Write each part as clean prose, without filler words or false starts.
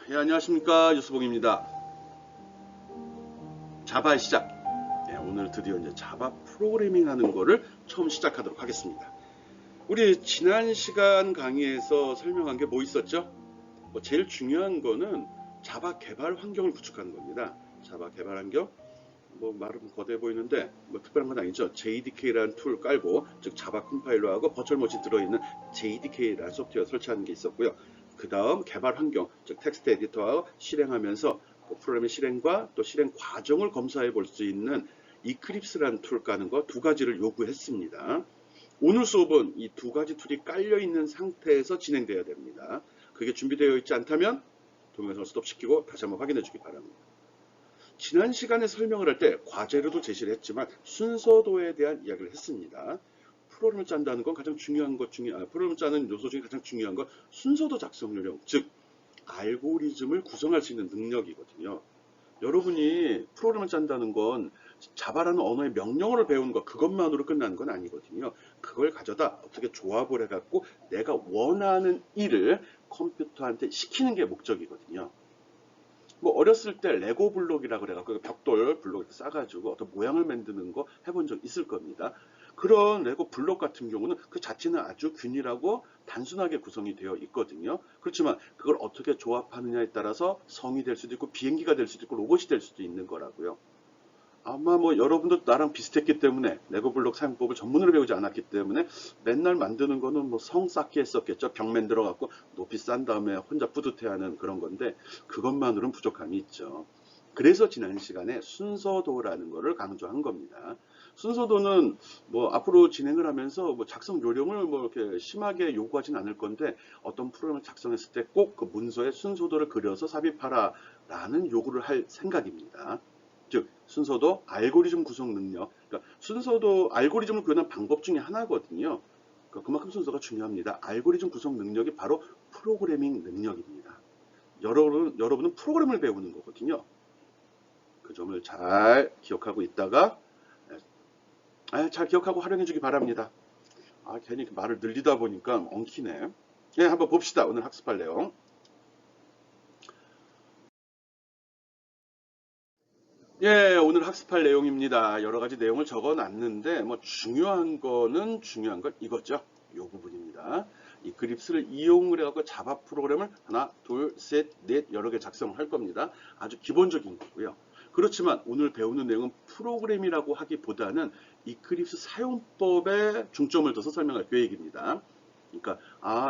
예, 안녕하십니까. 유수봉입니다. 자바의 시작. 예, 오늘 드디어 이제 자바 프로그래밍 하는 거를 처음 시작하도록 하겠습니다. 우리 지난 시간 강의에서 설명한 게 뭐 있었죠? 제일 중요한 거는 자바 개발 환경을 구축하는 겁니다. 자바 개발 환경. 말은 거대해 보이는데 특별한 건 아니죠. JDK라는 툴 깔고, 즉 자바 컴파일러하고 버추얼머신 들어있는 JDK라는 소프트웨어 설치하는 게 있었고요. 그 다음 개발 환경, 즉 텍스트 에디터와 실행하면서 프로그램의 실행과 또 실행 과정을 검사해 볼 수 있는 이클립스라는 툴 까는 거 두 가지를 요구했습니다. 오늘 수업은 이 두 가지 툴이 깔려 있는 상태에서 진행되어야 됩니다. 그게 준비되어 있지 않다면 동영상을 스톱시키고 다시 한번 확인해 주기 바랍니다. 지난 시간에 설명을 할 때 과제로도 제시를 했지만 순서도에 대한 이야기를 했습니다. 프로그램을 짠다는 건 가장 중요한 것 중에, 프로그램을 짜는 요소 중에 가장 중요한 건 순서도 작성 요령, 즉 알고리즘을 구성할 수 있는 능력이거든요. 여러분이 프로그램을 짠다는 건 자바라는 언어의 명령어를 배우는 것, 그것만으로 끝나는 건 아니거든요. 그걸 가져다 어떻게 조합을 해갖고 내가 원하는 일을 컴퓨터한테 시키는 게 목적이거든요. 어렸을 때 레고 블록이라고 그래갖고 벽돌 블록 이렇게 싸가지고 어떤 모양을 만드는 거 해본 적 있을 겁니다. 그런 레고 블록 같은 경우는 그 자체는 아주 균일하고 단순하게 구성이 되어 있거든요. 그렇지만 그걸 어떻게 조합하느냐에 따라서 성이 될 수도 있고 비행기가 될 수도 있고 로봇이 될 수도 있는 거라고요. 아마 여러분도 나랑 비슷했기 때문에 레고 블록 사용법을 전문으로 배우지 않았기 때문에 맨날 만드는 거는 성 쌓기 했었겠죠. 벽 만들어 갖고 높이 싼 다음에 혼자 뿌듯해하는 그런 건데 그것만으로는 부족함이 있죠. 그래서 지난 시간에 순서도라는 거를 강조한 겁니다. 순서도는 앞으로 진행을 하면서 작성 요령을 이렇게 심하게 요구하진 않을 건데 어떤 프로그램을 작성했을 때 꼭 그 문서에 순서도를 그려서 삽입하라 라는 요구를 할 생각입니다. 즉 순서도 알고리즘 구성 능력, 그러니까 순서도 알고리즘을 구현하는 방법 중에 하나거든요. 그러니까 그만큼 순서가 중요합니다. 알고리즘 구성 능력이 바로 프로그래밍 능력입니다. 여러분은 프로그램을 배우는 거거든요. 그 점을 잘 기억하고 있다가 잘 기억하고 활용해 주기 바랍니다. 괜히 말을 늘리다 보니까 엉키네. 예, 한번 봅시다. 오늘 학습할 내용. 예, 오늘 학습할 내용입니다. 여러 가지 내용을 적어 놨는데, 중요한 건 이거죠. 이 부분입니다. 이 그립스를 이용을 해갖고 자바 프로그램을 하나, 둘, 셋, 넷 여러 개 작성을 할 겁니다. 아주 기본적인 거고요. 그렇지만 오늘 배우는 내용은 프로그램이라고 하기보다는 이클립스 사용법에 중점을 둬서 설명할 계획입니다. 그러니까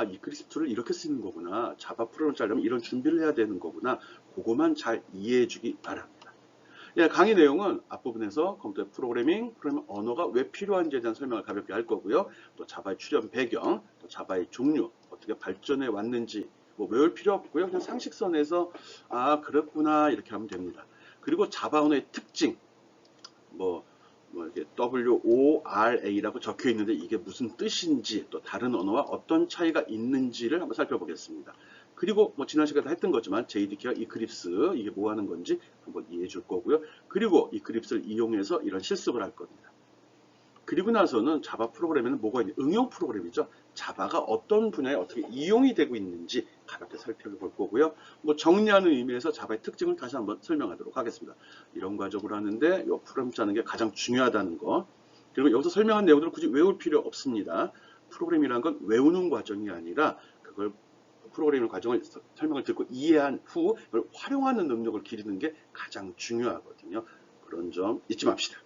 이클립스 툴을 이렇게 쓰는 거구나. 자바 프로그램을 짜려면 이런 준비를 해야 되는 거구나. 그거만 잘 이해해 주기 바랍니다. 예, 강의 내용은 앞부분에서 컴퓨터 프로그래밍 언어가 왜 필요한지에 대한 설명을 가볍게 할 거고요. 또 자바의 출현 배경, 또 자바의 종류, 어떻게 발전해 왔는지 외울 필요 없고요. 그냥 상식선에서 그렇구나 이렇게 하면 됩니다. 그리고 자바 언어의 특징, 이렇게 WORA라고 적혀 있는데 이게 무슨 뜻인지 또 다른 언어와 어떤 차이가 있는지를 한번 살펴보겠습니다. 그리고 지난 시간에 했던 거지만 JDK와 이클립스 이게 뭐 하는 건지 한번 이해해 줄 거고요. 그리고 이클립스를 이용해서 이런 실습을 할 겁니다. 그리고 나서는 자바 프로그램에는 뭐가 있냐? 응용 프로그램이죠. 자바가 어떤 분야에 어떻게 이용이 되고 있는지 가볍게 살펴볼 거고요. 정리하는 의미에서 자바의 특징을 다시 한번 설명하도록 하겠습니다. 이런 과정을 하는데 이 프로그램 짜는 게 가장 중요하다는 거. 그리고 여기서 설명한 내용들을 굳이 외울 필요 없습니다. 프로그램이라는 건 외우는 과정이 아니라 그걸 프로그래밍 과정을 설명을 듣고 이해한 후 그걸 활용하는 능력을 기르는 게 가장 중요하거든요. 그런 점 잊지 맙시다.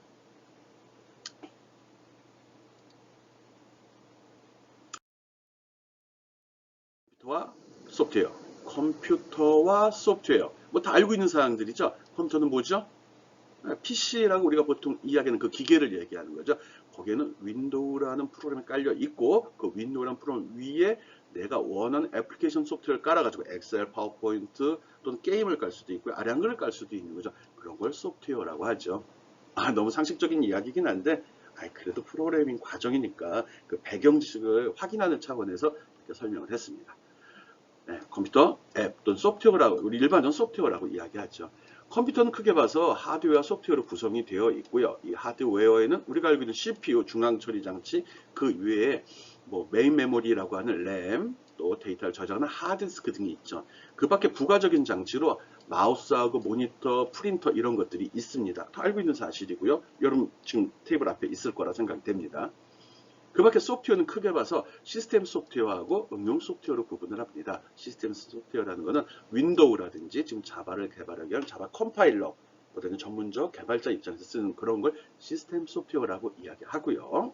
컴퓨터와 소프트웨어, 컴퓨터와 소프트웨어. 다 알고 있는 사항들이죠. 컴퓨터는 뭐죠? PC라고 우리가 보통 이야기하는 그 기계를 얘기하는 거죠. 거기에는 윈도우라는 프로그램이 깔려 있고 그 윈도우라는 프로그램 위에 내가 원하는 애플리케이션 소프트웨어를 깔아가지고 엑셀, 파워포인트 또는 게임을 깔 수도 있고요. 아량글을 깔 수도 있는 거죠. 그런 걸 소프트웨어라고 하죠. 너무 상식적인 이야기긴 한데 그래도 프로그래밍 과정이니까 그 배경 지식을 확인하는 차원에서 이렇게 설명을 했습니다. 네, 컴퓨터 앱 또는 소프트웨어라고 우리 일반적으로 소프트웨어라고 이야기하죠. 컴퓨터는 크게 봐서 하드웨어와 소프트웨어로 구성이 되어 있고요. 이 하드웨어에는 우리가 알고 있는 CPU, 중앙 처리 장치, 그 외에 뭐 메인 메모리라고 하는 램, 또 데이터를 저장하는 하드디스크 등이 있죠. 그 밖에 부가적인 장치로 마우스하고 모니터, 프린터 이런 것들이 있습니다. 다 알고 있는 사실이고요. 여러분 지금 테이블 앞에 있을 거라 생각이 됩니다. 그 밖에 소프트웨어는 크게 봐서 시스템 소프트웨어하고 응용 소프트웨어로 구분을 합니다. 시스템 소프트웨어라는 것은 윈도우라든지 지금 자바를 개발하기 위한 자바 컴파일러, 보다는 전문적 개발자 입장에서 쓰는 그런 걸 시스템 소프트웨어라고 이야기하고요.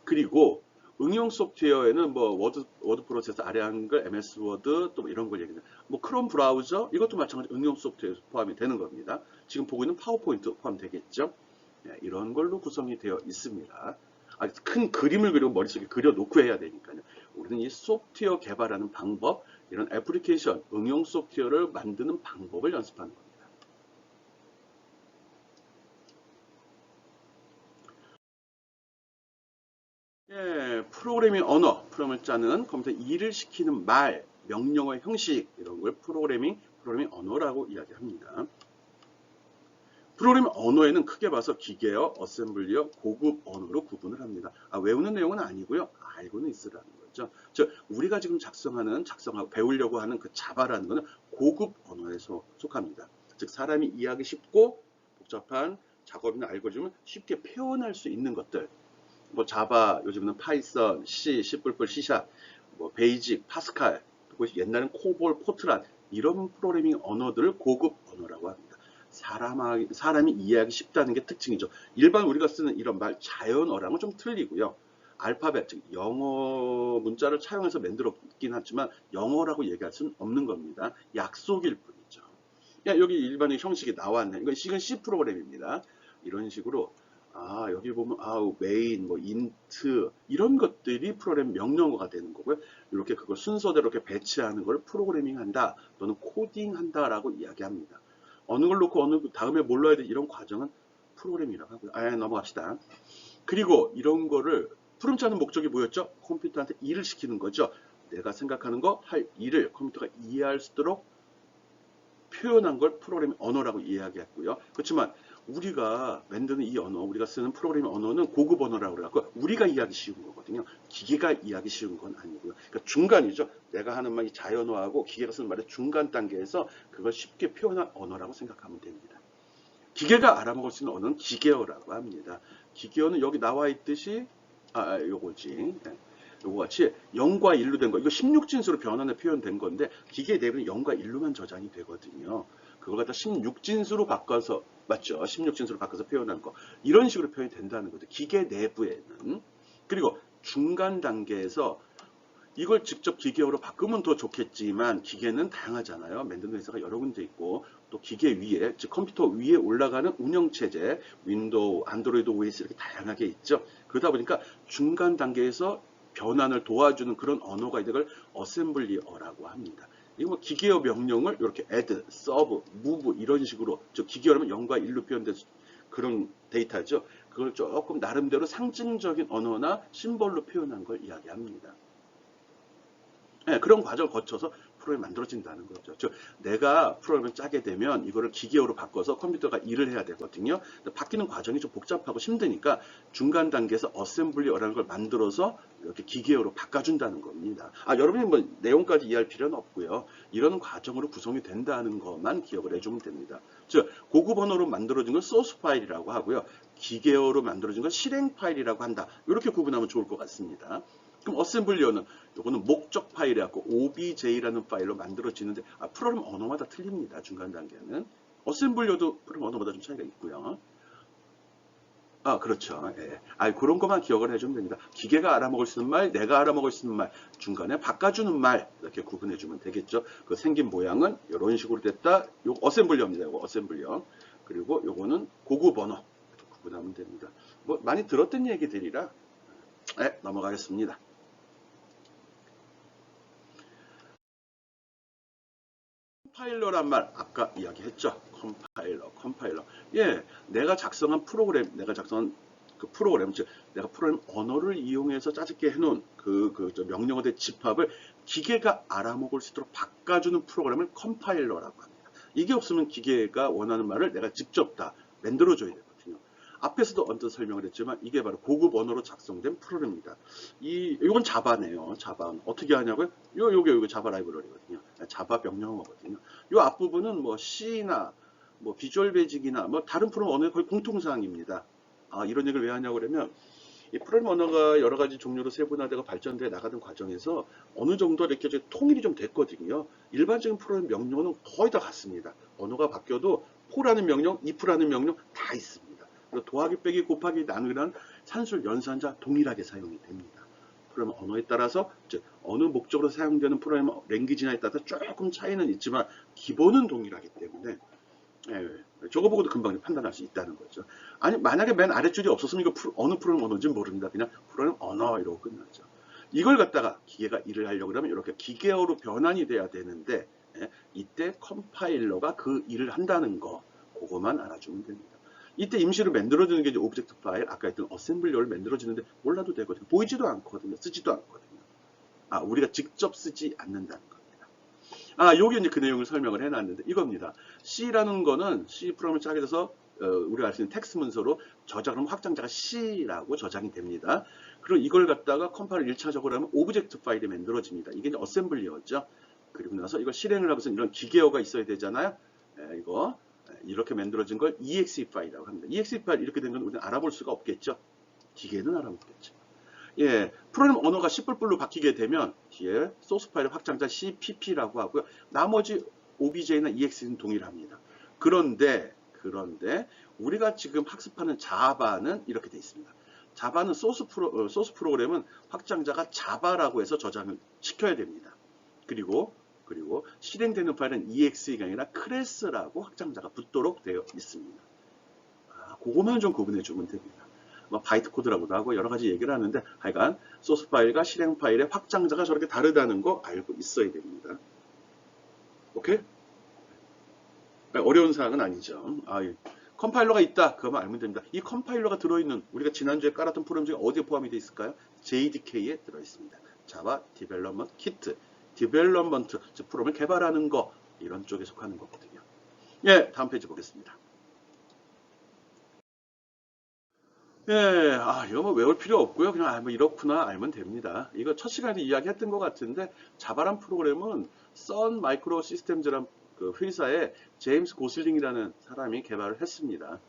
그리고 응용 소프트웨어에는 뭐 워드 프로세서 아래 한글, MS 워드 또 이런 걸 얘기해요. 뭐 크롬 브라우저 이것도 마찬가지 응용 소프트웨어에 포함이 되는 겁니다. 지금 보고 있는 파워포인트 포함되겠죠. 네, 이런 걸로 구성이 되어 있습니다. 큰 그림을 그리고 머릿속에 그려놓고 해야 되니까요. 우리는 이 소프트웨어 개발하는 방법, 이런 애플리케이션, 응용 소프트웨어를 만드는 방법을 연습하는 겁니다. 예, 프로그래밍 언어, 프로그램을 짜는 컴퓨터 일을 시키는 말, 명령어의 형식 이런 걸 프로그래밍 언어라고 이야기합니다. 프로그래밍 언어에는 크게 봐서 기계어, 어셈블리어, 고급 언어로 구분을 합니다. 외우는 내용은 아니고요. 알고는 있으라는 거죠. 즉 우리가 지금 작성하고 배우려고 하는 그 자바라는 것은 고급 언어에 속합니다. 즉 사람이 이해하기 쉽고 복잡한 작업이나 알고리즘을 쉽게 표현할 수 있는 것들. 뭐 자바, 요즘은 파이썬, C, C++, C샵, 뭐 베이직, 파스칼, 그리고 옛날엔 코볼, 포트란 이런 프로그래밍 언어들을 고급 언어라고 합니다. 사람이 이해하기 쉽다는 게 특징이죠. 일반 우리가 쓰는 이런 말 자연어랑은 좀 틀리고요. 알파벳, 즉 영어 문자를 차용해서 만들었긴 하지만 영어라고 얘기할 수는 없는 겁니다. 약속일 뿐이죠. 야, 여기 일반의 형식이 나왔네. 이건 C 프로그램입니다. 이런 식으로 여기 보면 메인, 뭐 인트 이런 것들이 프로그램 명령어가 되는 거고요. 이렇게 그걸 순서대로 이렇게 배치하는 걸 프로그래밍한다 또는 코딩한다라고 이야기합니다. 어느 걸 놓고 다음에 뭘 넣어야 돼 이런 과정은 프로그래밍이라고 하고요. 넘어갑시다. 그리고 이런 거를 프롬 짜는 목적이 뭐였죠? 컴퓨터한테 일을 시키는 거죠. 내가 생각하는 거 할 일을 컴퓨터가 이해할 수 있도록 표현한 걸 프로그래밍 언어라고 이야기했고요. 그렇지만 우리가 만드는 이 언어, 우리가 쓰는 프로그래밍 언어는 고급 언어라고 그래갖고 우리가 이해하기 쉬운 거거든요. 기계가 이해하기 쉬운 건 아니고요. 그러니까 중간이죠. 내가 하는 말이 자연어하고 기계가 쓰는 말의 중간 단계에서 그걸 쉽게 표현한 언어라고 생각하면 됩니다. 기계가 알아먹을 수 있는 언어는 기계어라고 합니다. 기계어는 여기 나와 있듯이 요거지. 요거 같이 0과 1로 된 거. 이거 16진수로 변환해 표현된 건데 기계 내부는 0과 1로만 저장이 되거든요. 그걸 갖다 16진수로 바꿔서 맞죠? 16진수로 바꿔서 표현한 거. 이런 식으로 표현이 된다는 거죠. 기계 내부에는. 그리고 중간 단계에서 이걸 직접 기계어로 바꾸면 더 좋겠지만 기계는 다양하잖아요. 만드는 회사가 여러 군데 있고 또 기계 위에 즉 컴퓨터 위에 올라가는 운영체제 윈도우, 안드로이드 OS 이렇게 다양하게 있죠. 그러다 보니까 중간 단계에서 변환을 도와주는 그런 언어가 있는 걸 어셈블리어라고 합니다. 이거 뭐 기계어 명령을 이렇게 add, serve, move 이런 식으로 즉 기계어라면 0과 1로 표현된 그런 데이터죠. 그걸 조금 나름대로 상징적인 언어나 심벌로 표현한 걸 이야기합니다. 네, 그런 과정을 거쳐서 프로그램이 만들어진다는 거죠. 즉 내가 프로그램을 짜게 되면 이거를 기계어로 바꿔서 컴퓨터가 일을 해야 되거든요. 바뀌는 과정이 좀 복잡하고 힘드니까 중간 단계에서 어셈블리어라는 걸 만들어서 이렇게 기계어로 바꿔준다는 겁니다. 여러분이 뭐 내용까지 이해할 필요는 없고요. 이런 과정으로 구성이 된다는 것만 기억을 해주면 됩니다. 즉 고급 언어로 만들어진 건 소스 파일이라고 하고요. 기계어로 만들어진 건 실행 파일이라고 한다. 이렇게 구분하면 좋을 것 같습니다. 그럼 어셈블리어는 요거는 목적 파일이라고 OBJ라는 파일로 만들어지는데 프로그램 언어마다 틀립니다. 중간 단계는. 어셈블리어도 프로그램 언어마다 좀 차이가 있고요. 그렇죠. 예. 그런 것만 기억을 해주면 됩니다. 기계가 알아먹을 수 있는 말, 내가 알아먹을 수 있는 말, 중간에 바꿔주는 말 이렇게 구분해주면 되겠죠. 그 생긴 모양은 이런 식으로 됐다. 요 어셈블리어입니다. 요거 어셈블리어. 그리고 요거는 고급 언어 구분하면 됩니다. 뭐 많이 들었던 얘기들이라 넘어가겠습니다. 컴파일러란 말 아까 이야기했죠. 컴파일러. 예, 내가 작성한 그 프로그램, 즉 내가 프로그램 언어를 이용해서 짜집게 해놓은 명령어의 집합을 기계가 알아먹을 수 있도록 바꿔주는 프로그램을 컴파일러라고 합니다. 이게 없으면 기계가 원하는 말을 내가 직접 다 만들어줘야 되거든요. 앞에서도 언뜻 설명을 했지만 이게 바로 고급 언어로 작성된 프로그램입니다. 이건 자바네요. 자바 어떻게 하냐고요? 요게 자바 라이브러리거든요. 자바 명령어거든요. 요 앞부분은 뭐 C나 뭐 비주얼 베이직이나 뭐 다른 프로그램 언어의 거의 공통사항입니다. 이런 얘기를 왜 하냐고 그러면 이 프로그램 언어가 여러 가지 종류로 세분화되고 발전돼 나가는 과정에서 어느 정도 이렇게 통일이 좀 됐거든요. 일반적인 프로그램 명령어는 거의 다 같습니다. 언어가 바뀌어도 for라는 명령, if라는 명령 다 있습니다. 그리고 더하기 빼기 곱하기 나누기란 산술 연산자 동일하게 사용이 됩니다. 프로그램 언어에 따라서 즉 어느 목적으로 사용되는 프로그램 랭귀지냐에 따라서 조금 차이는 있지만 기본은 동일하기 때문에 저거 보고도 금방 판단할 수 있다는 거죠. 아니 만약에 맨 아랫줄이 없었으면 이거 어느 프로그램 언어인지 모릅니다. 그냥 프로그램 언어 이러고 끝나죠. 이걸 갖다가 기계가 일을 하려고 그러면 이렇게 기계어로 변환이 돼야 되는데 이때 컴파일러가 그 일을 한다는 거 그거만 알아주면 됩니다. 이때 임시로 만들어지는 게 이제 오브젝트 파일 아까 했던 어셈블리어를 만들어지는데 몰라도 되거든요. 보이지도 않거든요. 쓰지도 않거든요. 우리가 직접 쓰지 않는다는 겁니다. 여기 이제 그 내용을 설명을 해놨는데 이겁니다. C라는 거는 C 프로그램을 짜게 돼서 우리가 알 수 있는 텍스트 문서로 저장하면 확장자가 C라고 저장이 됩니다. 그리고 이걸 갖다가 컴파일을 1차적으로 하면 오브젝트 파일이 만들어집니다. 이게 이제 어셈블리어죠. 그리고 나서 이걸 실행을 하고서 이런 기계어가 있어야 되잖아요. 이거 이렇게 만들어진 걸 exe 파일이라고 합니다. exe 파일 이렇게 된 건 우리는 알아볼 수가 없겠죠. 기계는 알아보겠죠. 프로그램 언어가 C++로 바뀌게 되면 뒤에 소스 파일의 확장자 CPP라고 하고요. 나머지 OBJ나 EX는 동일합니다. 그런데 우리가 지금 학습하는 자바는 이렇게 되어 있습니다. 자바는 소스 프로그램은 확장자가 자바라고 해서 저장을 시켜야 됩니다. 그리고 실행되는 파일은 EXE가 아니라 클래스라고 확장자가 붙도록 되어 있습니다. 그것만 좀 구분해 주면 됩니다. 바이트 코드라고도 하고 여러 가지 얘기를 하는데 하여간 소스 파일과 실행 파일의 확장자가 저렇게 다르다는 거 알고 있어야 됩니다. 오케이? 어려운 사항은 아니죠. 컴파일러가 있다. 그거만 알면 됩니다. 이 컴파일러가 들어있는 우리가 지난주에 깔았던 프로그램 중에 어디에 포함이 되어 있을까요? JDK에 들어있습니다. Java Development Kit, Development, 즉 프로그램을 개발하는 거 이런 쪽에 속하는 거거든요. 다음 페이지 보겠습니다. 이거 뭐 외울 필요 없고요. 그냥 뭐 이렇구나 알면 됩니다. 이거 첫 시간에 이야기했던 것 같은데 자바란 프로그램은 선 마이크로 시스템즈란 그 회사에 제임스 고슬링이라는 사람이 개발을 했습니다.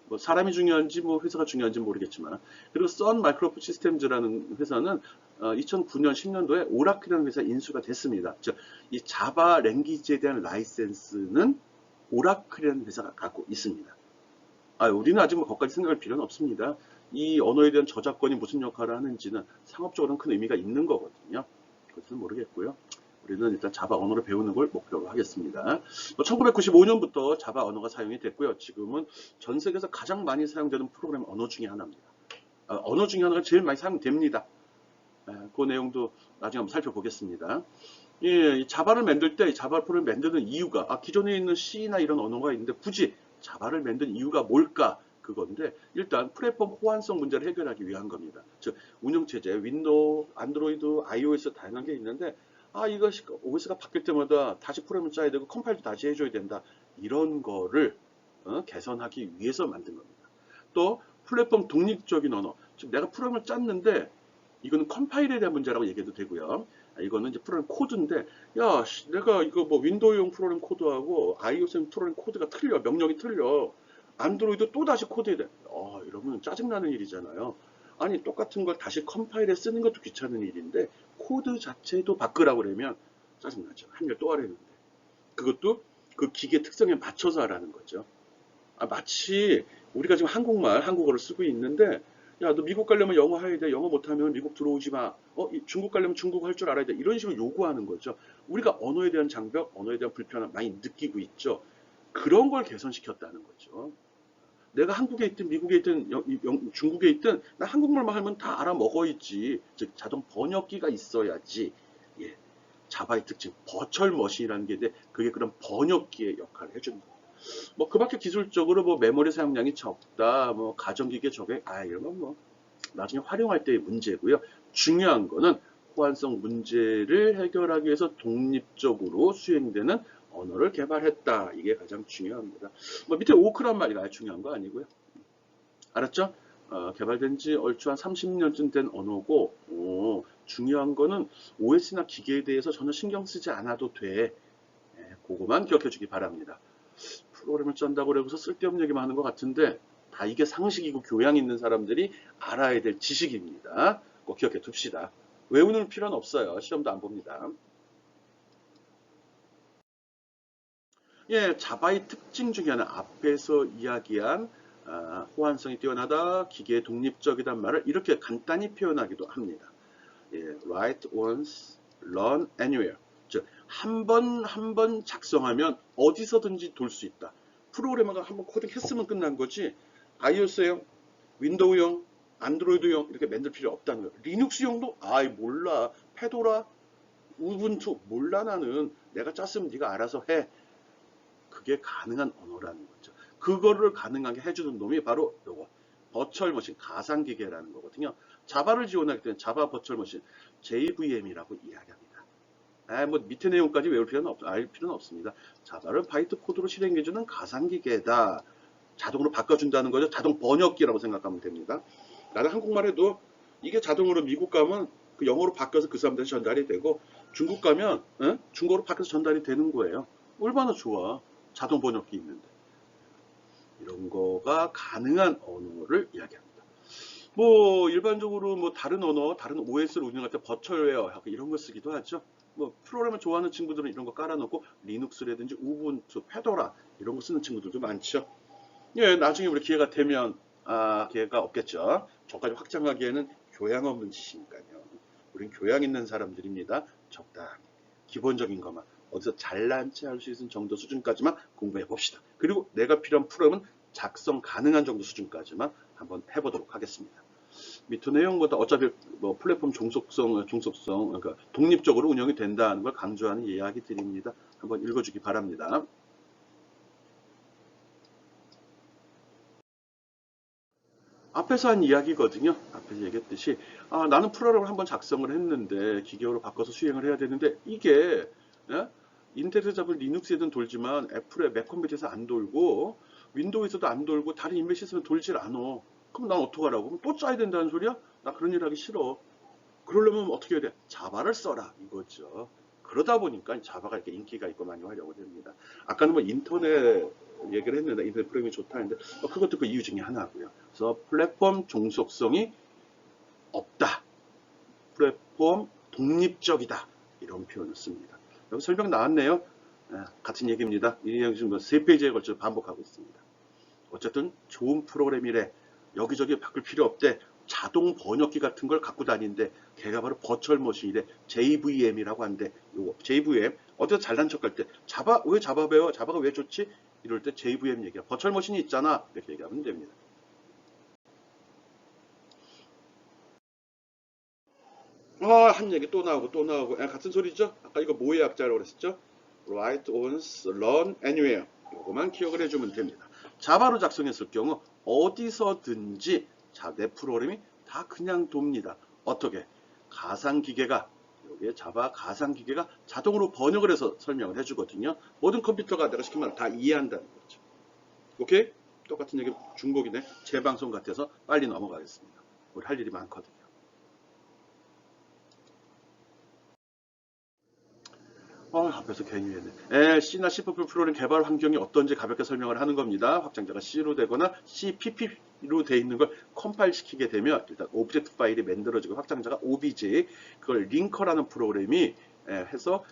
뭐 사람이 중요한지 뭐 회사가 중요한지 모르겠지만 그리고 선 마이크로 시스템즈라는 회사는 2009년 10년도에 오라클이라는 회사에 인수가 됐습니다. 즉 이 자바 랭귀지에 대한 라이센스는 오라클이라는 회사가 갖고 있습니다. 우리는 아직 뭐 거기까지 생각할 필요는 없습니다. 이 언어에 대한 저작권이 무슨 역할을 하는지는 상업적으로는 큰 의미가 있는 거거든요. 그것은 모르겠고요. 우리는 일단 자바 언어를 배우는 걸 목표로 하겠습니다. 1995년부터 자바 언어가 사용이 됐고요. 지금은 전 세계에서 가장 많이 사용되는 프로그램 언어 중에 하나입니다. 언어 중에 하나가 제일 많이 사용됩니다. 그 내용도 나중에 한번 살펴보겠습니다. 이 자바를 만들 때 자바 프로그램을 만드는 이유가 기존에 있는 C나 이런 언어가 있는데 굳이 자바를 만든 이유가 뭘까? 그건데 일단 플랫폼 호환성 문제를 해결하기 위한 겁니다. 즉 운영체제, 윈도우, 안드로이드, iOS 다양한 게 있는데 이거 OS가 바뀔 때마다 다시 프로그램을 짜야 되고 컴파일도 다시 해줘야 된다. 이런 거를 개선하기 위해서 만든 겁니다. 또 플랫폼 독립적인 언어, 즉 내가 프로그램을 짰는데 이거는 컴파일에 대한 문제라고 얘기해도 되고요. 이거는 이제 프로그램 코드인데 내가 이거 뭐 윈도우용 프로그램 코드하고 iOS 프로그램 코드가 틀려, 명령이 틀려. 안드로이드 또 다시 코드해야 돼. 이러면 짜증나는 일이잖아요. 아니 똑같은 걸 다시 컴파일에 쓰는 것도 귀찮은 일인데 코드 자체도 바꾸라고 그러면 짜증나죠. 한 일 또 하려는데. 그것도 그 기계 특성에 맞춰서 하라는 거죠. 마치 우리가 지금 한국어를 쓰고 있는데 야, 너 미국 가려면 영어 해야 돼. 영어 못하면 미국 들어오지 마. 중국 가려면 중국어 할 줄 알아야 돼. 이런 식으로 요구하는 거죠. 우리가 언어에 대한 장벽, 언어에 대한 불편함 많이 느끼고 있죠. 그런 걸 개선시켰다는 거죠. 내가 한국에 있든 미국에 있든 중국에 있든 나 한국말만 하면 다 알아먹어 있지. 즉 자동 번역기가 있어야지. 자바의 특징, 버추얼 머신이라는 게 있는데 그게 그런 번역기의 역할을 해주는 거예요. 그 밖에 기술적으로 뭐 메모리 사용량이 적다, 뭐 가정기계 적용, 이런 건 뭐 나중에 활용할 때의 문제고요. 중요한 거는 호환성 문제를 해결하기 위해서 독립적으로 수행되는 언어를 개발했다. 이게 가장 중요합니다. 뭐 밑에 오크란 말이 아주 중요한 거 아니고요. 알았죠? 개발된 지 얼추 한 30년쯤 된 언어고, 중요한 거는 OS나 기계에 대해서 전혀 신경 쓰지 않아도 돼. 그거만 기억해 주기 바랍니다. 프로그램을 짠다고 그래서 쓸데없는 얘기만 하는 것 같은데, 다 이게 상식이고 교양 있는 사람들이 알아야 될 지식입니다. 꼭 기억해 둡시다. 외우는 필요는 없어요. 시험도 안 봅니다. 예, 자바의 특징 중에 하나, 앞에서 이야기한 호환성이 뛰어나다, 기계의 독립적이란 말을 이렇게 간단히 표현하기도 합니다. 예, write once, learn anywhere. 즉, 한 번 작성하면 어디서든지 돌 수 있다. 프로그래머가 한번 코딩했으면 끝난 거지, iOS용, 윈도우용, 안드로이드용 이렇게 만들 필요 없다는 거예요. 리눅스용도 아이 몰라, 페도라, 우분투 몰라, 나는 내가 짰으면 네가 알아서 해. 그게 가능한 언어라는 거죠. 그거를 가능하게 해주는 놈이 바로 요거 버추얼 머신, 가상기계라는 거거든요. 자바를 지원하기 때문에 자바 버추얼 머신, JVM이라고 이야기합니다. 뭐 밑에 내용까지 외울 필요는 알 필요는 없습니다. 자바를 바이트 코드로 실행해주는 가상기계다. 자동으로 바꿔준다는 거죠. 자동 번역기라고 생각하면 됩니다. 나는 한국말 해도 이게 자동으로 미국 가면 그 영어로 바뀌어서 그 사람들한테 전달이 되고, 중국 가면 중국어로 바뀌어서 전달이 되는 거예요. 얼마나 좋아. 자동 번역기 있는데. 이런 거가 가능한 언어를 이야기합니다. 뭐 일반적으로 뭐 다른 언어, 다른 OS를 운영할 때 버추얼웨어 이런 거 쓰기도 하죠. 뭐 프로그램을 좋아하는 친구들은 이런 거 깔아놓고 리눅스라든지 우분투, 페도라 이런 거 쓰는 친구들도 많죠. 예, 나중에 우리 기회가 되면 기회가 없겠죠. 저까지 확장하기에는 교양 없는 짓이니까요. 우린 교양 있는 사람들입니다. 적당히 기본적인 것만 어디서 잘난 체 할 수 있는 정도 수준까지만 공부해 봅시다. 그리고 내가 필요한 프로그램은 작성 가능한 정도 수준까지만 한번 해보도록 하겠습니다. 밑에 내용보다 어차피 뭐 플랫폼 종속성, 그러니까 독립적으로 운영이 된다는 걸 강조하는 이야기 드립니다. 한번 읽어주기 바랍니다. 앞에서 한 이야기거든요. 앞에서 얘기했듯이 나는 프로그램을 한번 작성을 했는데 기계로 바꿔서 수행을 해야 되는데 이게 인텔에서 잡은 리눅스에든 돌지만 애플의 맥컴퓨터에서 안 돌고 윈도우에서도 안 돌고 다른 인맥 시스템에 돌질 않아. 그럼 난 어떡하라고? 그럼 또 짜야 된다는 소리야? 나 그런 일 하기 싫어. 그러려면 어떻게 해야 돼? 자바를 써라 이거죠. 그러다 보니까 자바가 이렇게 인기가 있고 많이 활용이 됩니다. 아까는 뭐 인터넷 얘기를 했는데 인터넷 프로그램이 좋다 했는데 그것도 그 이유 중에 하나고요. 그래서 플랫폼 종속성이 없다. 플랫폼 독립적이다. 이런 표현을 씁니다. 여기 설명 나왔네요. 같은 얘기입니다. 이 내용 지금 3페이지에 걸쳐 반복하고 있습니다. 어쨌든 좋은 프로그램이래. 여기저기 바꿀 필요 없대. 자동 번역기 같은 걸 갖고 다니는데 걔가 바로 버추얼 머신이래. JVM이라고 한대. 요거 JVM 어디서 잘난 척할 때 자바 왜 자바 배워? 자바가 왜 좋지? 이럴 때 JVM 얘기야. 버추얼 머신이 있잖아. 이렇게 얘기하면 됩니다. 한 얘기 또 나오고 또 나오고 같은 소리죠? 아까 이거 뭐의 약자라고 그랬었죠? write once, learn anywhere. 요거만 기억을 해주면 됩니다. 자바로 작성했을 경우 어디서든지 내 프로그램이 다 그냥 돕니다. 어떻게? 가상기계가 여기에 자바 가상기계가 자동으로 번역을 해서 설명을 해주거든요. 모든 컴퓨터가 내가 시키면 다 이해한다는 거죠. 오케이? 똑같은 얘기 중복이네. 재방송 같아서 빨리 넘어가겠습니다. 우리 할 일이 많거든요. 앞에서 괜히 했네. C나 C++ 프로그램 개발 환경이 어떤지 가볍게 설명을 하는 겁니다. 확장자가 C로 되거나 CPP로 돼 있는 걸 컴파일 시키게 되면 일단 오브젝트 파일이 만들어지고 확장자가 OBJ, 그걸 링커라는 프로그램이 해서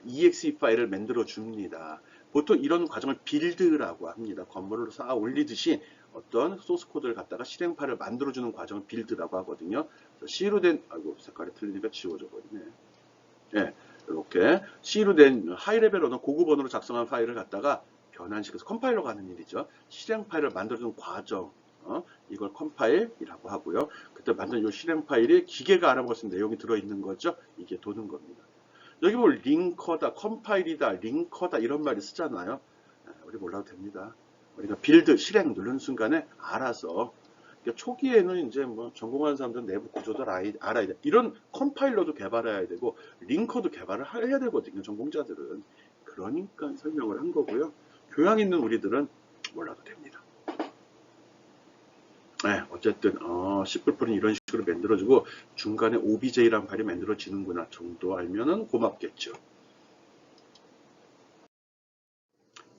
exe 파일을 만들어 줍니다. 보통 이런 과정을 빌드라고 합니다. 건물을 쌓아 올리듯이 어떤 소스 코드를 갖다가 실행 파일을 만들어주는 과정을 빌드라고 하거든요. C로 된, 아이고 색깔이 틀리니까 지워져 버리네. 예, 이렇게 C로 된 하이레벨 언어 고급 언어로 작성한 파일을 갖다가 변환시켜서 컴파일러가 하는 일이죠. 실행 파일을 만들어주는 과정, 이걸 컴파일이라고 하고요. 그때 만든 이 실행 파일이 기계가 알아볼 수 있는 내용이 들어있는 거죠. 이게 도는 겁니다. 여기 뭐 링커다, 컴파일이다, 링커다 이런 말이 쓰잖아요. 우리 몰라도 됩니다. 우리가 빌드, 실행 누르는 순간에 알아서 그러니까 초기에는 이제 뭐 전공하는 사람들은 내부 구조도 알아야 돼. 이런 컴파일러도 개발해야 되고 링커도 개발을 해야 되거든요. 전공자들은. 그러니까 설명을 한 거고요. 교양 있는 우리들은 몰라도 됩니다. 네, 어쨌든 C++는 이런 식으로 만들어주고 중간에 OBJ라는 파일이 만들어지는구나 정도 알면은 고맙겠죠.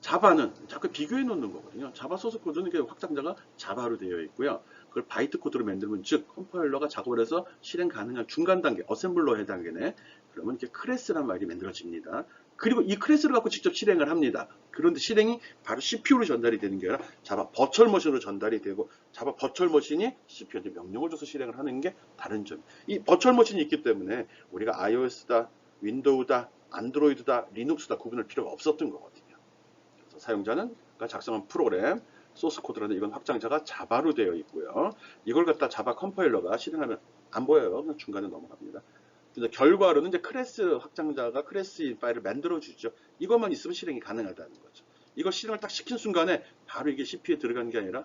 자바는 자꾸 비교해 놓는 거거든요. 자바 소스 코드는 확장자가 자바로 되어 있고요. 그걸 바이트 코드로 만들면 즉 컴파일러가 작업을 해서 실행 가능한 중간 단계, 어셈블러 해당되네. 그러면 이렇게 클래스란 말이 만들어집니다. 그리고 이 클래스를 갖고 직접 실행을 합니다. 그런데 실행이 바로 CPU로 전달이 되는 게 아니라 자바 버추얼 머신으로 전달이 되고 자바 버추얼 머신이 CPU한테 명령을 줘서 실행을 하는 게 다른 점. 이 버추얼 머신이 있기 때문에 우리가 iOS다, 윈도우다, 안드로이드다, 리눅스다 구분할 필요가 없었던 거거든요. 사용자는 작성한 프로그램, 소스 코드라는 이건 확장자가 자바로 되어 있고요. 이걸 갖다 자바 컴파일러가 실행하면 안 보여요. 그냥 중간에 넘어갑니다. 근데 결과로는 이제 클래스 확장자가 클래스 파일을 만들어주죠. 이것만 있으면 실행이 가능하다는 거죠. 이거 실행을 딱 시킨 순간에 바로 이게 CPU에 들어가는 게 아니라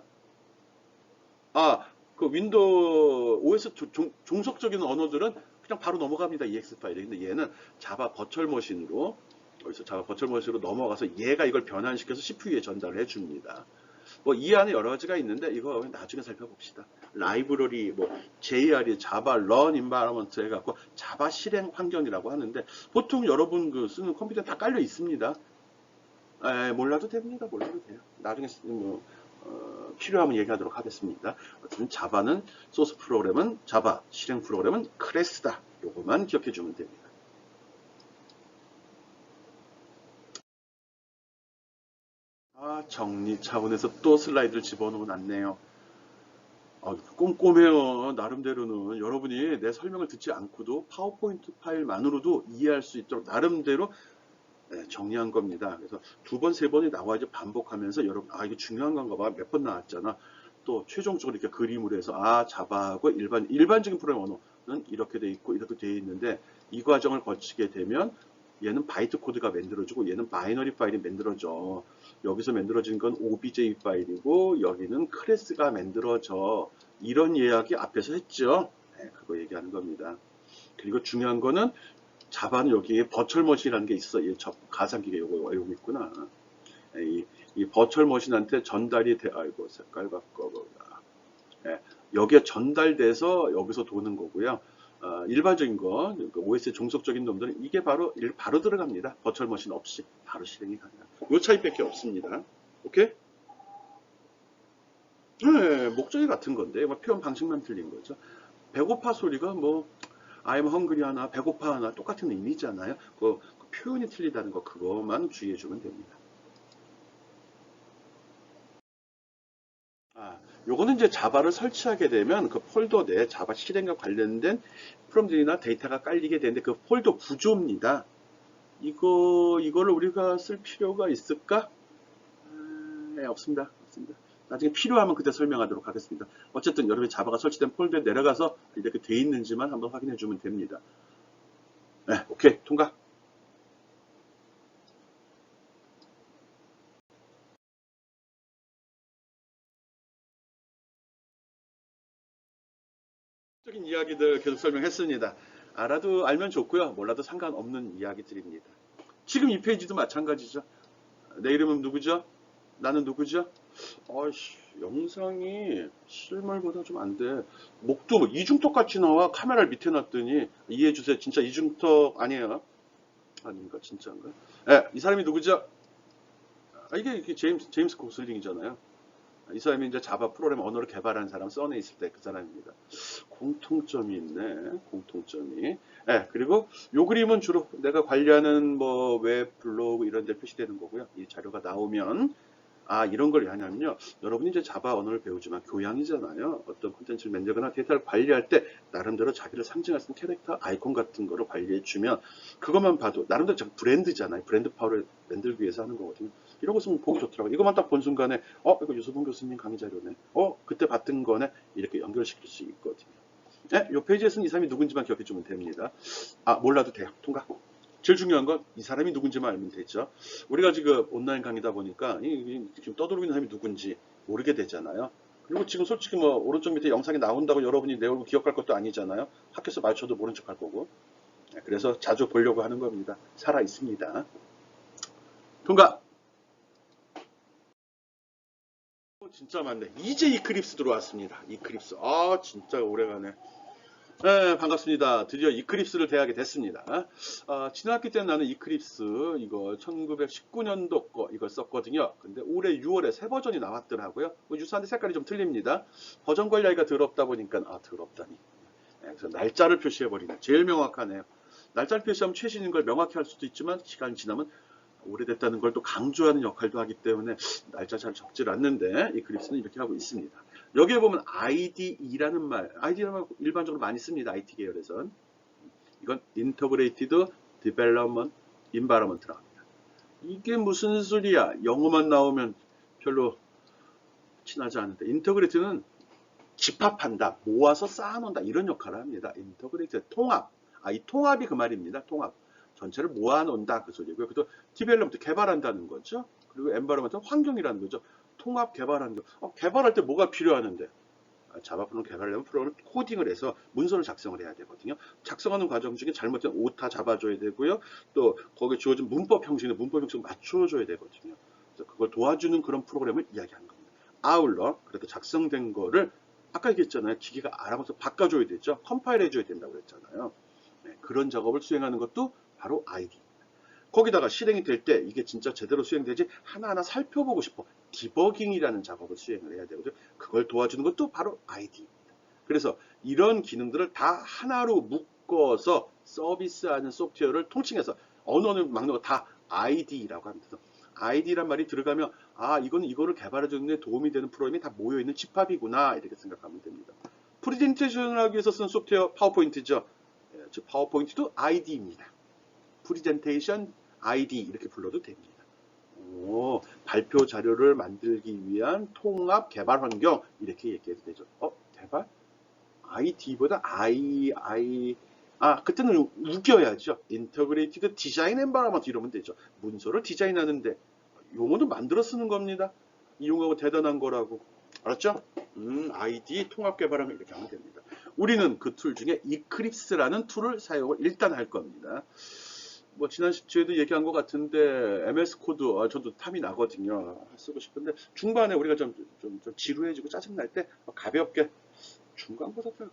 그 윈도우 OS 종속적인 언어들은 그냥 바로 넘어갑니다. EX 파일이. 근데 얘는 자바 버추얼 머신으로 여기서 자바 버추얼 머신으로 넘어가서 얘가 이걸 변환시켜서 CPU에 전달을 해줍니다. 뭐 이 안에 여러 가지가 있는데 이거 나중에 살펴봅시다. 라이브러리 뭐 JR이 자바 런 인바이러먼트 해갖고 자바 실행 환경이라고 하는데 보통 여러분 그 쓰는 컴퓨터에 다 깔려 있습니다. 몰라도 됩니다. 몰라도 돼요. 나중에 필요하면 얘기하도록 하겠습니다. 어쨌든 자바는 소스 프로그램은 자바, 실행 프로그램은 클래스다. 요거만 기억해 주면 됩니다. 정리 차원에서 또 슬라이드를 집어넣어 놨네요. 꼼꼼해요. 나름대로는 여러분이 내 설명을 듣지 않고도 파워포인트 파일만으로도 이해할 수 있도록 나름대로 정리한 겁니다. 그래서 두 번, 세 번이 나와야지 반복하면서 여러분, 이게 중요한 건가 봐. 몇 번 나왔잖아. 또 최종적으로 이렇게 그림으로 해서 자바하고 일반적인 프로그램 언어는 이렇게 돼 있고 이렇게 돼 있는데 이 과정을 거치게 되면 얘는 바이트 코드가 만들어지고 얘는 바이너리 파일이 만들어져. 여기서 만들어진 건 OBJ 파일이고 여기는 클래스가 만들어져. 이런 이야기 앞에서 했죠. 그거 얘기하는 겁니다. 그리고 중요한 거는 자바는 여기에 버추얼 머신이라는 게 있어. 가상기계 요거 있구나. 이 버추얼 머신한테 전달이 돼. 아이고 색깔 바꿔보자. 여기에 전달돼서 여기서 도는 거고요. 일반적인 거, OS 종속적인 놈들은 이게 바로 들어갑니다. 버추얼 머신 없이 바로 실행이 가능합니다. 요 차이밖에 없습니다. 오케이? 네, 목적이 같은 건데 표현 방식만 틀린 거죠. 배고파 소리가 뭐 I'm hungry 하나, 배고파 하나 똑같은 의미잖아요. 그 표현이 틀리다는 거 그것만 주의해 주면 됩니다. 요거는 이제 자바를 설치하게 되면 그 폴더 내에 자바 실행과 관련된 프롬들이나 데이터가 깔리게 되는데 그 폴더 구조입니다. 이거를 우리가 쓸 필요가 있을까? 없습니다. 나중에 필요하면 그때 설명하도록 하겠습니다. 어쨌든 여러분이 자바가 설치된 폴더에 내려가서 이렇게 돼 있는지만 한번 확인해 주면 됩니다. 오케이, 통과. 적인 이야기들 계속 설명했습니다. 알면 좋고요. 몰라도 상관없는 이야기들입니다. 지금 이 페이지도 마찬가지죠. 내 이름은 누구죠? 나는 누구죠? 영상이 실물보다 좀 안 돼. 목도 뭐 이중턱 같이 나와. 카메라를 밑에 놨더니 이해해 주세요. 진짜 이중턱 아니에요? 아닌가? 진짜인가? 이 사람이 누구죠? 이게 제임스 고슬링이잖아요. 이 사람이 이제 자바 프로그램 언어를 개발한 사람 써내 있을 때 그 사람입니다. 공통점이 있네. 공통점이. 그리고 요 그림은 주로 내가 관리하는 뭐 웹, 블로그 이런 데 표시되는 거고요. 이 자료가 나오면 이런 걸 하냐면요. 여러분이 이제 자바 언어를 배우지만 교양이잖아요. 어떤 콘텐츠를 만들거나 데이터를 관리할 때 나름대로 자기를 상징할 수 있는 캐릭터, 아이콘 같은 거를 관리해 주면 그것만 봐도 나름대로 브랜드잖아요. 브랜드 파워를 만들기 위해서 하는 거거든요. 이런 거 쓰면 보기 좋더라고요. 이것만 딱 본 순간에 이거 유수봉 교수님 강의 자료네. 그때 봤던 거네. 이렇게 연결시킬 수 있거든요. 이 페이지에서는 이 사람이 누군지만 기억해 주면 됩니다. 몰라도 돼요. 통과. 제일 중요한 건 이 사람이 누군지만 알면 되죠. 우리가 지금 온라인 강의다 보니까 지금 떠들고 있는 사람이 누군지 모르게 되잖아요. 그리고 지금 솔직히 뭐 오른쪽 밑에 영상이 나온다고 여러분이 내 얼굴 기억할 것도 아니잖아요. 학교에서 마주쳐도 모른 척 할 거고. 그래서 자주 보려고 하는 겁니다. 살아 있습니다. 통과. 진짜 많네. 이제 이클립스 들어왔습니다. 이클립스. 아, 진짜 오래가네. 네, 반갑습니다. 드디어 이클립스를 대하게 됐습니다. 지난 학기 때는 나는 이클립스 이거 1919년도 거 이걸 썼거든요. 근데 올해 6월에 새 버전이 나왔더라고요. 뭐 유사한데 색깔이 좀 틀립니다. 버전 관리하기가 더럽다 보니까 더럽다니. 네, 그래서 날짜를 표시해버리네. 제일 명확하네요. 날짜를 표시하면 최신인 걸 명확히 할 수도 있지만 시간이 지나면 오래됐다는 걸 또 강조하는 역할도 하기 때문에 날짜 잘 적질 않는데 이클립스는 이렇게 하고 있습니다. 여기에 보면 IDE라는 말, IDE라는 말 일반적으로 많이 씁니다. IT 계열에선. 이건 Integrated Development Environment라고 합니다. 이게 무슨 소리야? 영어만 나오면 별로 친하지 않은데 인터그레이트는 집합한다, 모아서 쌓아놓는다 이런 역할을 합니다. 인터그레이트 통합. 이 통합이 그 말입니다. 통합. 전체를 모아놓는다 그 소리고요. 그래서 디벨롭먼트 개발한다는 거죠. 그리고 엔바이러먼트 환경이라는 거죠. 통합 개발하는 거. 개발할 때 뭐가 필요하는데? 자바 프로그램 개발하려면 프로그램을 코딩을 해서 문서를 작성을 해야 되거든요. 작성하는 과정 중에 잘못된 오타 잡아줘야 되고요. 또 거기에 주어진 문법 형식을 맞춰줘야 되거든요. 그래서 그걸 도와주는 그런 프로그램을 이야기하는 겁니다. 아울러 그래도 작성된 거를 아까 얘기했잖아요. 기계가 알아봐서 바꿔줘야 되죠. 컴파일 해줘야 된다고 그랬잖아요. 네, 그런 작업을 수행하는 것도 바로 ID. 거기다가 실행이 될 때 이게 진짜 제대로 수행되지 하나하나 살펴보고 싶어. 디버깅이라는 작업을 수행을 해야 되거든요. 그걸 도와주는 것도 바로 ID입니다. 그래서 이런 기능들을 다 하나로 묶어서 서비스하는 소프트웨어를 통칭해서 언어는 막는 거 다 ID라고 합니다. ID란 말이 들어가면 이거는 이거를 개발해주는 데 도움이 되는 프로그램이 다 모여있는 집합이구나 이렇게 생각하면 됩니다. 프레젠테이션을 하기 위해서 쓴 소프트웨어 파워포인트죠. 즉 파워포인트도 ID입니다. 프레젠테이션 ID 이렇게 불러도 됩니다. 발표 자료를 만들기 위한 통합 개발 환경 이렇게 얘기해도 되죠. 개발? ID보다 그때는 우겨야죠. 인터그레이티드 디자인 엔바이러먼트 이러면 되죠. 문서를 디자인하는데 용어도 만들어 쓰는 겁니다. 이 용어가 대단한 거라고. 알았죠? ID 통합 개발하면 이렇게 하면 됩니다. 우리는 그 툴 중에 이클립스라는 툴을 사용을 일단 할 겁니다. 뭐 지난 주에도 얘기한 것 같은데 MS 코드 저도 탐이 나거든요. 쓰고 싶은데 중반에 우리가 좀 지루해지고 짜증날 때 가볍게 중간보다 할까?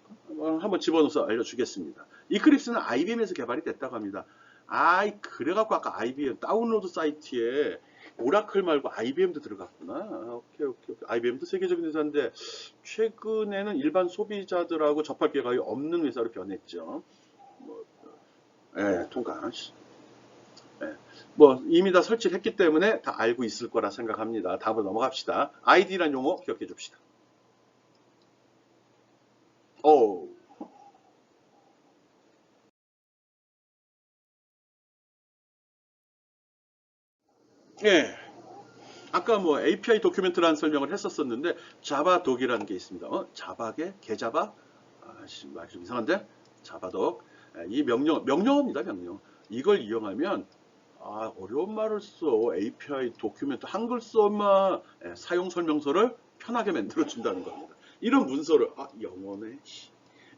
한번 집어넣어서 알려주겠습니다. 이클립스는 IBM에서 개발이 됐다고 합니다. 그래갖고 아까 IBM 다운로드 사이트에 오라클 말고 IBM도 들어갔구나. 오케이. IBM도 세계적인 회사인데 최근에는 일반 소비자들하고 접할 기회가 없는 회사로 변했죠. 통과. 이미 다 설치를 했기 때문에 다 알고 있을 거라 생각합니다. 다음으로 넘어갑시다. ID란 용어 기억해 줍시다. 아까 API 도큐멘트라는 설명을 했었는데 자바독이라는 게 있습니다. 자바계 개자바 말 좀 이상한데 자바독 이 명령어입니다. 명령. 이걸 이용하면 어려운 말을 써 API 도큐멘트 한글 써만 사용 설명서를 편하게 만들어 준다는 겁니다. 이런 문서를 영어네.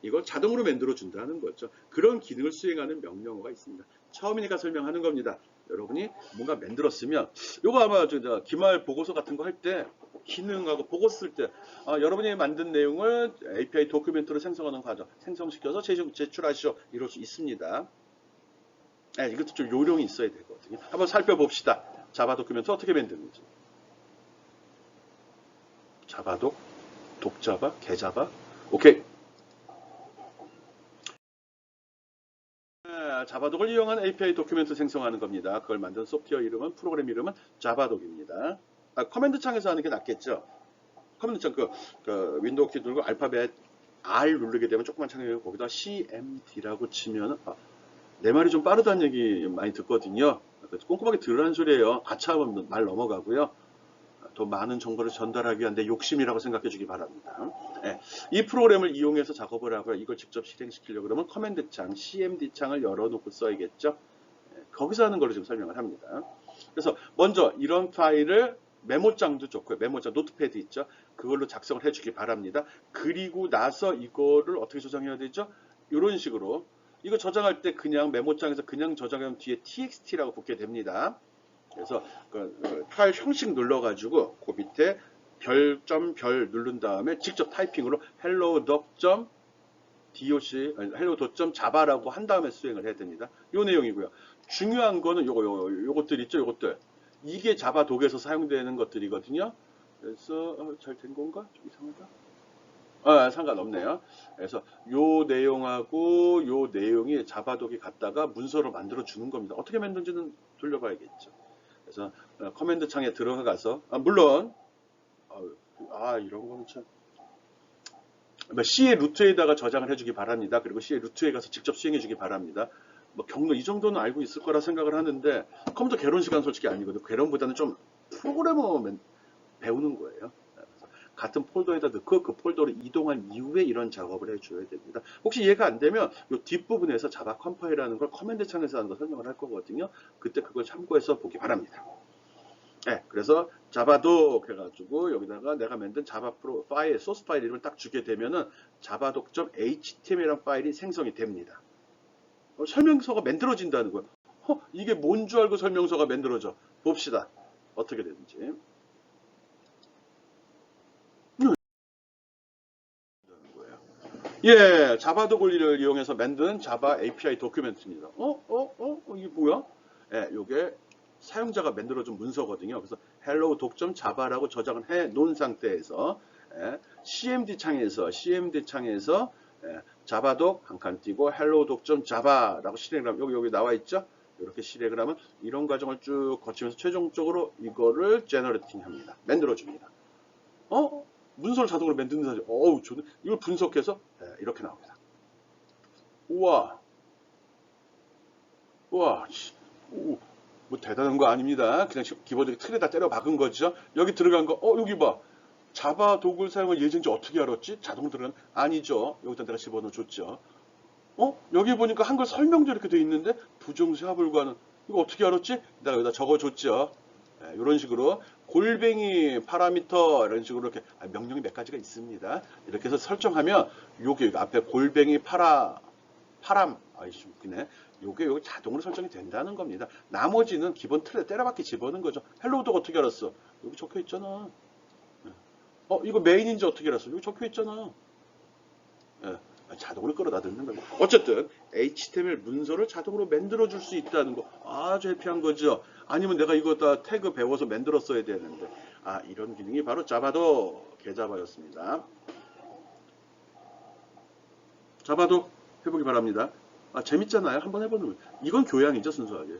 이걸 자동으로 만들어 준다는 거죠. 그런 기능을 수행하는 명령어가 있습니다. 처음이니까 설명하는 겁니다. 여러분이 뭔가 만들었으면 요거 아마 기말 보고서 같은 거 할 때 기능하고 보고 쓸 때 여러분이 만든 내용을 API 도큐멘트로 생성하는 과정 생성시켜서 제출하시오 이럴 수 있습니다. 이것도 좀 요령이 있어야 되거든요. 한번 살펴봅시다. 자바 도큐멘트 어떻게 만드는지. 자바독, 독자바, 개자바. 오케이. 자바독을 이용한 API 도큐멘트 생성하는 겁니다. 그걸 만든 소프트웨어 이름은 프로그램 이름은 자바독입니다. 커맨드 창에서 하는 게 낫겠죠. 커맨드 창 그 윈도우 키 누르고 알파벳 R 누르게 되면 조그만 창에 거기다 CMD라고 치면 내 말이 좀 빠르다는 얘기 많이 듣거든요. 꼼꼼하게 들으라는 소리예요. 같이 하면 말 넘어가고요. 더 많은 정보를 전달하기 위한 내 욕심이라고 생각해 주기 바랍니다. 이 프로그램을 이용해서 작업을 하고요. 이걸 직접 실행시키려고 그러면 커맨드 창, CMD 창을 열어놓고 써야겠죠. 거기서 하는 걸로 지금 설명을 합니다. 그래서 먼저 이런 파일을 메모장도 좋고요. 메모장, 노트패드 있죠. 그걸로 작성을 해주기 바랍니다. 그리고 나서 이거를 어떻게 저장해야 되죠? 이런 식으로. 이거 저장할 때 그냥 메모장에서 그냥 저장하면 뒤에 txt라고 붙게 됩니다. 그래서 그 파일 형식 눌러가지고 그 밑에 별점 별 누른 다음에 직접 타이핑으로 hello.doc, hello.java라고 한 다음에 수행을 해야 됩니다. 요 내용이고요. 중요한 거는 요것들 있죠, 요것들. 이게 자바 독에서 사용되는 것들이거든요. 그래서 잘 된 건가? 좀 이상하다. 상관없네요. 그래서 요 내용하고 요 내용이 자바독이 갖다가 문서로 만들어 주는 겁니다. 어떻게 만드는지는 돌려봐야겠죠. 그래서 커맨드 창에 들어가서 물론 이런 거는 참 C의 루트에다가 저장을 해주기 바랍니다. 그리고 C의 루트에 가서 직접 수행해주기 바랍니다. 뭐 경로 이 정도는 알고 있을 거라 생각을 하는데 컴퓨터 개론 시간 솔직히 아니거든요. 개론보다는 좀 프로그래머 배우는 거예요. 그래서 같은 폴더에다 넣고 그 폴더로 이동한 이후에 이런 작업을 해줘야 됩니다. 혹시 이해가 안 되면 이 뒷부분에서 자바 컴파일하는 걸 커맨드 창에서 하는 거 설명을 할 거거든요. 그때 그걸 참고해서 보기 바랍니다. 네, 그래서 자바독 해가지고 여기다가 내가 만든 자바 프로 파일, 소스 파일 이름을 딱 주게 되면은 자바독.html이라는 파일이 생성이 됩니다. 설명서가 만들어진다는 거예요. 이게 뭔 줄 알고 설명서가 만들어져. 봅시다. 어떻게 되는지. 예, 자바독 권리를 이용해서 만든 자바 API 도큐멘트입니다. 이게 뭐야? 예, 요게 사용자가 만들어준 문서거든요. 그래서 hello 독.java라고 저장을 해 놓은 상태에서 CMD 창에서 자바독 한 칸 띄고 hello 독.java라고 실행을 하면 여기 나와 있죠? 이렇게 실행을 하면 이런 과정을 쭉 거치면서 최종적으로 이거를 제너레이팅 합니다. 만들어줍니다. 문서를 자동으로 만드는 사실, 저는 이걸 분석해서 이렇게 나옵니다. 우와, 우와, 뭐 대단한 거 아닙니다. 그냥 기본적인 틀에다 때려 박은 거죠. 여기 들어간 거, 여기 봐. 자바 도구를 사용한 예제인지 어떻게 알았지? 자동으로 들어간, 아니죠. 여기다 내가 집어넣어 줬죠. 여기 보니까 한글 설명도 이렇게 돼 있는데, 부정사 불가는, 이거 어떻게 알았지? 내가 여기다 적어 줬죠. 이런 식으로 골뱅이 파라미터 이런 식으로 이렇게 명령이 몇 가지가 있습니다. 이렇게 해서 설정하면 여기 앞에 골뱅이 파람 아이씨 웃기네. 요게 자동으로 설정이 된다는 겁니다. 나머지는 기본 틀에 때려박기 집어넣은 거죠. 헬로우도 어떻게 알았어? 여기 적혀 있잖아. 이거 메인인지 어떻게 알았어? 여기 적혀 있잖아. 자동으로 끌어다 듣는 거예요. 어쨌든 HTML 문서를 자동으로 만들어 줄 수 있다는 거 아주 해피한 거죠. 아니면 내가 이거 다 태그 배워서 만들었어야 되는데 이런 기능이 바로 자바도 개자바였습니다. 자바도 해보기 바랍니다. 재밌잖아요. 한번 해보는 거예요. 이건 교양이죠, 순수하게.